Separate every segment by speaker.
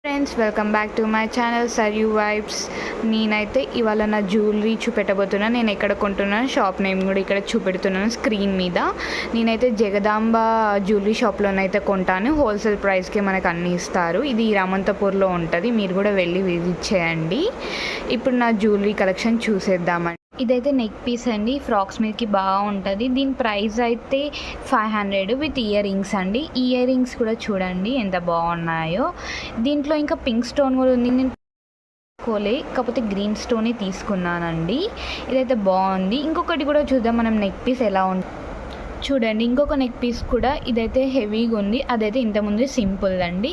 Speaker 1: Friends, welcome back to my channel Sarayu vibes. నేనైతే ఇవాళ నా జ్యువెలరీ చూపెట్టబోతున్నాను. నేను ఎక్కడ కొంటున్నాను, షాప్ నేమ్ కూడా ఇక్కడ చూపెడుతున్నాను స్క్రీన్ మీద. నేనైతే జగదాంబ జ్యువెలరీ షాప్లోనైతే కొంటాను. హోల్సేల్ ప్రైస్కి మనకు అన్నీ ఇస్తారు. ఇది రామంతపూర్లో ఉంటుంది. మీరు కూడా వెళ్ళి విజిట్ చేయండి. ఇప్పుడు నా జ్యువెలరీ కలెక్షన్ చూసేద్దామండి. ఇదైతే నెక్ పీస్ అండి. ఫ్రాక్స్ మీదకి బాగుంటుంది. దీని ప్రైస్ అయితే 500 విత్ ఇయర్ రింగ్స్ అండి. ఇయర్ రింగ్స్ కూడా చూడండి ఎంత బాగున్నాయో. దీంట్లో ఇంకా పింక్ స్టోన్ కూడా ఉంది. నేను కాకపోతే గ్రీన్ స్టోనే తీసుకున్నానండి. ఇదైతే బాగుంది. ఇంకొకటి కూడా చూద్దాం మనం నెక్ పీస్ ఎలా ఉంటుంది. చూడండి, ఇంకొక నెక్ పీస్ కూడా ఇదైతే హెవీగా ఉంది. అదైతే ఇంతకుముందు సింపుల్ అండి.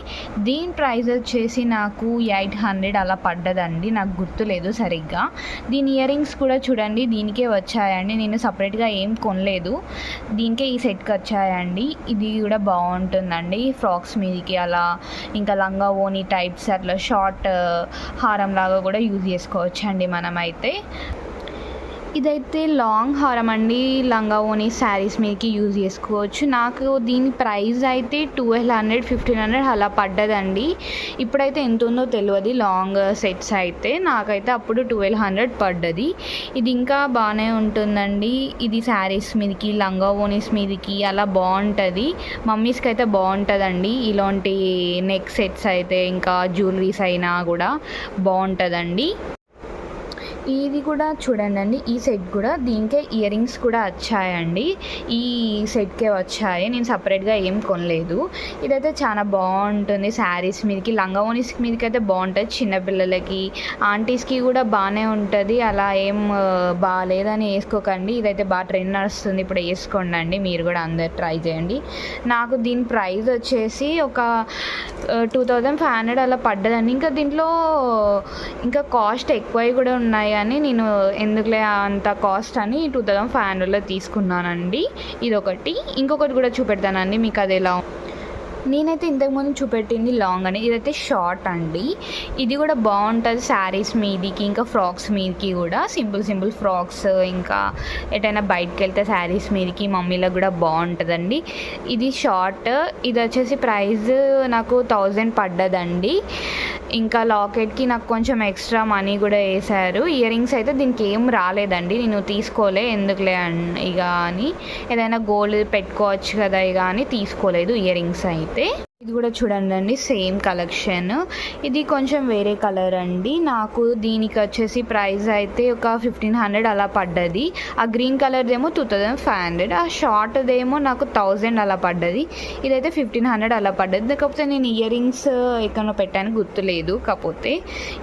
Speaker 1: దీని ప్రైస్ వచ్చేసి నాకు 800 అలా పడ్డదండి. నాకు గుర్తులేదు సరిగ్గా. దీని ఇయర్ రింగ్స్ కూడా చూడండి దీనికే వచ్చాయండి. నేను సపరేట్గా ఏం కొనలేదు, దీనికే ఈ సెట్కి వచ్చాయండి. ఇది కూడా బాగుంటుందండి ఫ్రాక్స్ మీదకి అలా, ఇంకా లంగా ఓని టైప్స్ అట్లా షార్ట్ హారం లాగా కూడా యూజ్ చేసుకోవచ్చు అండి మనమైతే. ఇదైతే లాంగ్ హారం అండి. లంగా ఓని శారీస్ మీదకి యూజ్ చేసుకోవచ్చు. నాకు దీని ప్రైస్ అయితే 1200 1500 అలా పడ్డదండి. ఇప్పుడైతే ఎంత ఉందో తెలియదు లాంగ్ సెట్స్ అయితే. నాకైతే అప్పుడు 1200 పడ్డది. ఇది ఇంకా బాగానే ఉంటుందండి. ఇది శారీస్ మీదకి, లంగా ఓనీస్ మీదకి అలా బాగుంటుంది. మమ్మీస్కి అయితే బాగుంటుందండి ఇలాంటి నెక్ సెట్స్ అయితే. ఇంకా జ్యువెలరీస్ అయినా కూడా బాగుంటుందండి. ఇది కూడా చూడండి, ఈ సెట్ కూడా దీనికే ఇయర్ రింగ్స్ కూడా వచ్చాయండి. ఈ సెట్కే వచ్చాయి. నేను సపరేట్గా ఏం కొనలేదు. ఇదైతే చాలా బాగుంటుంది శారీస్ మీదకి, లంగా ఓనీస్ మీదకి అయితే బాగుంటుంది. చిన్నపిల్లలకి, ఆంటీస్కి కూడా బాగానే ఉంటుంది. అలా ఏం బాగాలేదని వేసుకోకండి. ఇదైతే బాగా ట్రెండ్ నడుస్తుంది ఇప్పుడు, వేసుకోండి. మీరు కూడా అందరు ట్రై చేయండి. నాకు దీని ప్రైస్ వచ్చేసి ఒక 2500 అలా పడ్డదండి. ఇంకా దీంట్లో ఇంకా కాస్ట్ ఎక్కువ కూడా ఉన్నాయి కానీ నేను ఎందుకులే అంత కాస్ట్ అని 2500లో తీసుకున్నానండి. ఇదొకటి. ఇంకొకటి కూడా చూపెడతానండి మీకు అది ఎలా. నేనైతే ఇంతకుముందు చూపెట్టింది లాంగ్ అని, ఇదైతే షార్ట్ అండి. ఇది కూడా బాగుంటుంది శారీస్ మీదికి, ఇంకా ఫ్రాక్స్ మీదకి కూడా. సింపుల్ ఫ్రాక్స్, ఇంకా ఎటైనా బయటకు వెళ్తే శారీస్ మీదకి మమ్మీలకు కూడా బాగుంటుందండి. ఇది షార్ట్. ఇది వచ్చేసి ప్రైస్ నాకు 1000 పడ్డదండి. ఇంకా లాకెట్కి నాకు కొంచెం ఎక్స్ట్రా మనీ కూడా వేశారు. ఇయర్ రింగ్స్ అయితే దీనికి ఏం రాలేదండి. నేను తీసుకోలే, ఎందుకులే ఇక అని. ఏదైనా గోల్డ్ పెట్టుకోవచ్చు కదా ఇక అని తీసుకోలేదు ఇయర్ రింగ్స్ అయితే. ఇది కూడా చూడండి, సేమ్ కలెక్షన్. ఇది కొంచెం వేరే కలర్ అండి. నాకు దీనికి వచ్చేసి ప్రైస్ అయితే ఒక 1500 అలా పడ్డది. ఆ గ్రీన్ కలర్దేమో 2500, ఆ షార్ట్దేమో నాకు 1000 అలా పడ్డది. ఇదైతే 1500 అలా పడ్డది. కాకపోతే నేను ఇయర్ రింగ్స్ ఎక్కడో పెట్టాను గుర్తులేదు. కాకపోతే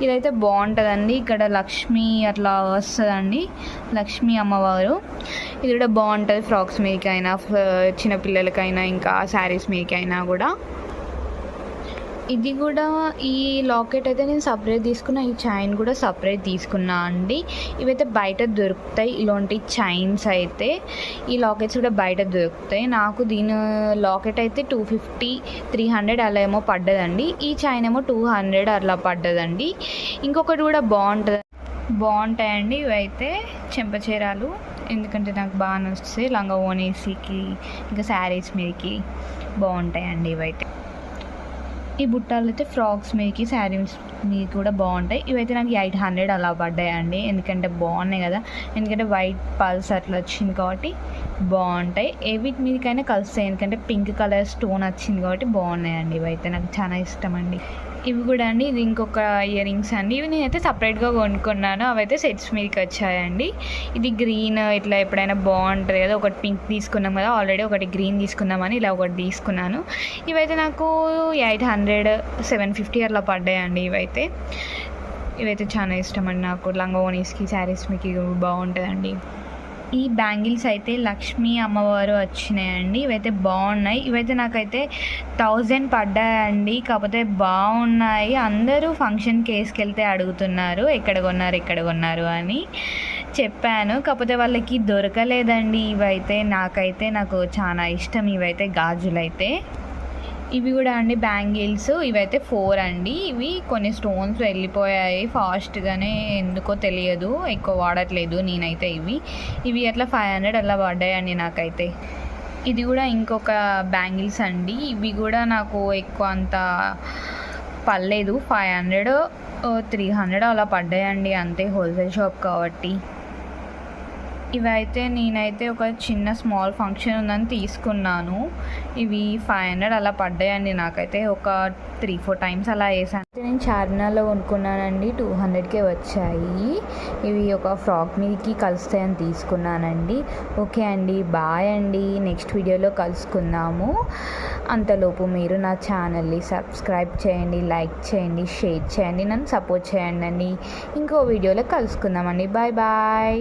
Speaker 1: ఇదైతే బాగుంటుందండి. ఇక్కడ లక్ష్మి అట్లా వస్తుందండి, లక్ష్మీ అమ్మవారు. ఇది కూడా బాగుంటుంది ఫ్రాక్స్ మీదకైనా, చిన్నపిల్లలకైనా, ఇంకా శారీస్ మీదకైనా కూడా. ఇది కూడా ఈ లాకెట్ అయితే నేను సపరేట్ తీసుకున్నా. ఈ చైన్ కూడా సపరేట్ తీసుకున్నా అండి. ఇవైతే బయట దొరుకుతాయి ఇలాంటి చైన్స్ అయితే. ఈ లాకెట్స్ కూడా బయట దొరుకుతాయి. నాకు దీని లాకెట్ అయితే 250 300 అలా ఏమో పడ్డదండి. ఈ చైన్ ఏమో 200 అలా పడ్డదండి. ఇంకొకటి కూడా బాగుంటాయండి ఇవైతే చెంపచీరాలు. ఎందుకంటే నాకు బాగా నచ్చుతాయి. లంగా ఓనీస్కి, ఇంకా శారీస్ మీదకి బాగుంటాయండి ఇవైతే. ఈ బుట్టాలు అయితే ఫ్రాక్స్ మీదకి, శారీస్ మీదకి కూడా బాగుంటాయి. ఇవైతే నాకు 800 అలా పడ్డాయండి. ఎందుకంటే బాగున్నాయి కదా, ఎందుకంటే వైట్ పల్స్ అట్లా వచ్చింది కాబట్టి బాగుంటాయి. వీటి మీదకైనా కలుస్తాయి, ఎందుకంటే పింక్ కలర్ స్టోన్ వచ్చింది కాబట్టి బాగున్నాయండి. ఇవైతే నాకు చాలా ఇష్టం అండి. ఇవి కూడా అండి, ఇది ఇంకొక ఇయర్ రింగ్స్ అండి. ఇవి నేనైతే సపరేట్గా కొనుక్కున్నాను. అవైతే సెట్స్ మీదకి వచ్చాయండి. ఇది గ్రీన్ ఇట్లా ఎప్పుడైనా బాగుంటుంది కదా. ఒకటి పింక్ తీసుకున్నాం కదా ఆల్రెడీ, ఒకటి గ్రీన్ తీసుకుందామని ఇలా ఒకటి తీసుకున్నాను. ఇవైతే నాకు 800 750 అట్లా పడ్డాయండి. ఇవైతే చాలా ఇష్టం అండి నాకు. లంగా ఓనీస్కి, శారీస్ మీకు బాగుంటుందండి. ఈ బ్యాంగిల్స్ అయితే లక్ష్మీ అమ్మవారు వచ్చినాయండి. ఇవైతే బాగున్నాయి. ఇవైతే నాకైతే 1000 పడ్డాయండి. కాకపోతే బాగున్నాయి. అందరూ ఫంక్షన్కి వేసుకెళ్తే అడుగుతున్నారు ఎక్కడ కొన్నారు అని చెప్పాను. కాకపోతే వాళ్ళకి దొరకలేదండి. నాకు చాలా ఇష్టం ఇవైతే గాజులైతే. ఇవి కూడా అండి బ్యాంగిల్స్. ఇవైతే 4 అండి. ఇవి కొన్ని స్టోన్స్ వెళ్ళిపోయాయి ఫాస్ట్గానే, ఎందుకో తెలియదు, ఎక్కువ వాడట్లేదు నేనైతే. ఇవి అట్లా 500 అలా పడ్డాయండి నాకైతే. ఇది కూడా ఇంకొక బ్యాంగిల్స్ అండి. ఇవి కూడా నాకు ఎక్కువ అంత పడలేదు, 500 300 అలా పడ్డాయండి అంతే, హోల్సేల్ షాప్ కాబట్టి. ఇవైతే నేనైతే ఒక చిన్న స్మాల్ ఫంక్షన్ ఉందని తీసుకున్నాను. ఇవి 500 అలా పడ్డాయండి నాకైతే. ఒక 3-4 టైమ్స్ అలా వేసాను. నేను చార్మినార్లో కొనుక్కున్నానండి, 200కే వచ్చాయి. ఇవి ఒక ఫ్రాక్ మీదకి కలుస్తాయని తీసుకున్నానండి. ఓకే అండి, బాయ్ అండి. నెక్స్ట్ వీడియోలో కలుసుకుందాము. అంతలోపు మీరు నా ఛానల్ని సబ్స్క్రైబ్ చేయండి, లైక్ చేయండి, షేర్ చేయండి, నన్ను సపోర్ట్ చేయండి అండి. ఇంకో వీడియోలో కలుసుకుందామండి. Bye bye.